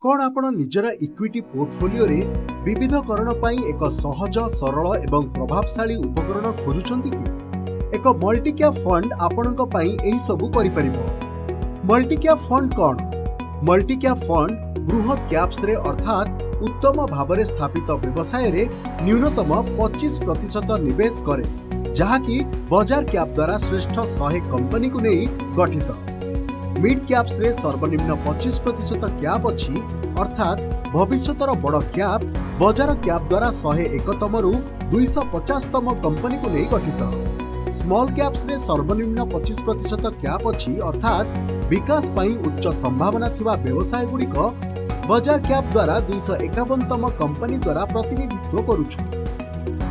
कौन आपण निजर इक्विटी पोर्टफोलियो रे विविधकरण पाई एक सहज सरल एवं प्रभावशाली उपकरण खोजुचंती कि एक मल्टी कैप फंड आपणक पाई एही सबु करि परिबो। मल्टी कैप फंड कौन? मल्टी कैप फंड बृहत कैप्स रे अर्थात उत्तम भावरे स्थापित व्यवसाय रे न्यूनतम 25% निवेश करे, जहाँकि बाजार कैप द्वारा श्रेष्ठ 100 कंपनी को नहीं गठित। मिड कैप्स रे सर्वनिम्न 25% कैप अछि, अर्थात भविष्यतर बड़ कैप बाजार कैप द्वारा 101तम रु 250तम कंपनी को नहीं गठित। स्मॉल कैप्स रे सर्वनिम्न 25% कैप अछि, अर्थात विकास पाई उच्च संभावना थिबा व्यवसाय गुड़िक बाजार कैप द्वारा 251तम कंपनी द्वारा प्रतिनिधित्व करुछु।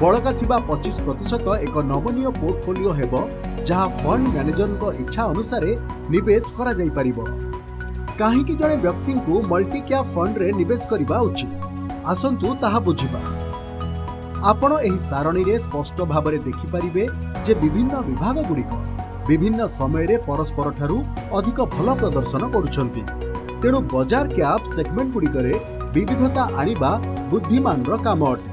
बड़का थिबा 25% एक नमनीय पोर्टफोलियो हेबो, जहाँ फंड मैनेजर को इच्छा अनुसार निवेश करा जाई परिबो। काहेकि जड़े व्यक्ति को मल्टी कैप फंड रे निवेश करिबा उचित, आसंतु ताहा बुझिबा। आपण एही सारणी रे स्पष्ट भाबरे देखि परिबे जे विभिन्न विभाग गुड़िक विभिन्न समय रे परस्पर ठारू अधिक भल प्रदर्शन करुछंती। तेणु बाजार कैप सेगमेंट गुड़िकरे विविधता आनिबा बुद्धिमान रो काम अटे।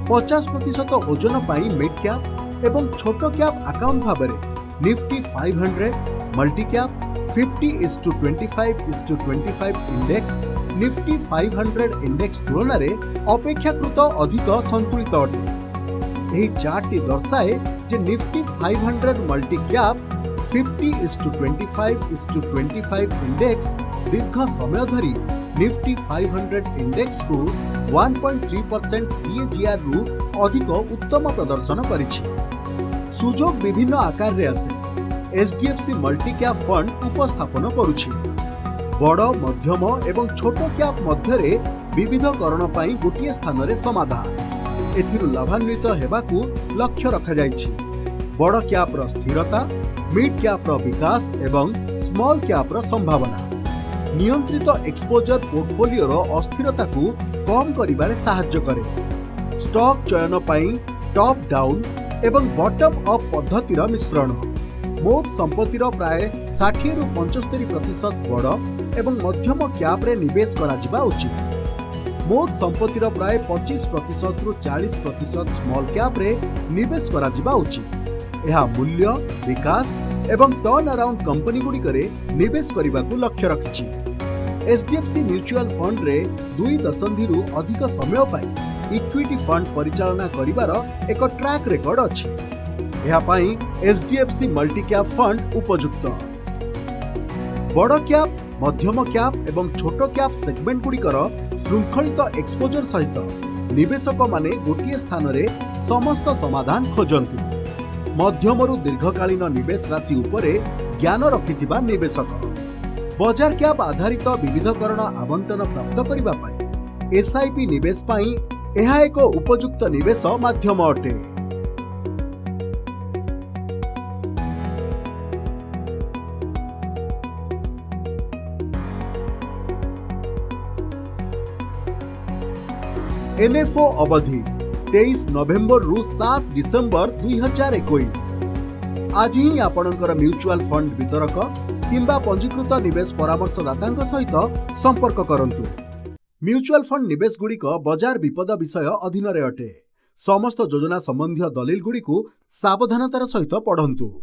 50% ओजन पाई मिड कैप एवं छोट कैप अकाउंट भाबरे Nifty 500, multi cap 50:25:25 index Nifty 500 index तुलना रे अपेक्षाकृत अधिक संतुलित अटे। एही चार्ट टी दर्शाए जे निफ्टी 500 मल्टी कैप 50:25:25 इंडेक्स दीर्घ समय धरी निफ्टी 500 इंडेक्स को 1.3% CAGR रु अधिक उत्तम प्रदर्शन करिछि। सुजोग विभिन्न आकार रे आसे HDFC मल्टी कैप फंड उपस्थापन करुछि। बड़ मध्यम एवं छोट कैप मध्य रे विविधकरण पाई गोटिए स्थान रे समाधान। एथिरु लाभान्वित हेबाकू लक्ष्य रखा जाइछि। बड़ कैप रो स्थिरता, मिड कैप रो विकास एवं स्मॉल कैप रो संभावना नियंत्रित एक्सपोजर पोर्टफोलियो रो अस्थिरता को कम करिबारे सहायता करे। स्टॉक चयन पाई टॉप डाउन एवं बॉटम अप पद्धतिर मिश्रण। मोट संपत्तिर प्राय 60 रु 75% बड़ एवं मध्यम कैप रे निवेश करा जिबा उचित। मोट संपत्तिर प्राय 25% रु 40% स्मॉल कैप रे निवेश करा जिबा उचित। यह मूल्य, विकास एवं टर्न अराउंड कंपनी गुड़िकरे निवेश करने लक्ष्य रखिछि। HDFC म्यूचुअल फंड रे 2 दशंधि रु अधिक समय पाई इक्विटी फंड परिचालना करिवार एक ट्रैक रिकॉर्ड अछि। यह पाई HDFC मल्टी कैप फंड उपयुक्त। बड़ कैप, मध्यम कैप एवं छोट कैप सेगमेंट गुड़िकर श्रृंखलित एक्सपोजर सहित निवेशक माने गोटिए स्थान रे समस्त समाधान खोजंती। मध्यमरु दीर्घकालीन निवेश राशि उपरे ज्ञान रखिथिबा निवेशक बाजार कैप आधारित विविधकरण आवंटन प्राप्त करिबा पाई SIP निवेश पाई एहा एक उपयुक्त निवेश माध्यम अटे। NFO अवधि 23 नवेम्बर रु 7 डिसेम्बर 2021। आज ही आपणकर म्यूचुअल फंड वितरक किंबा पंजीकृत निवेश परामर्शदाता सहित संपर्क करंतु। म्यूचुअल फंड निवेश गुड़िक बाजार विपद विषय अधीन रे अटे। समस्त योजना संबंधी दलील गुड़िक सावधानतार सहित पढ़ंतु।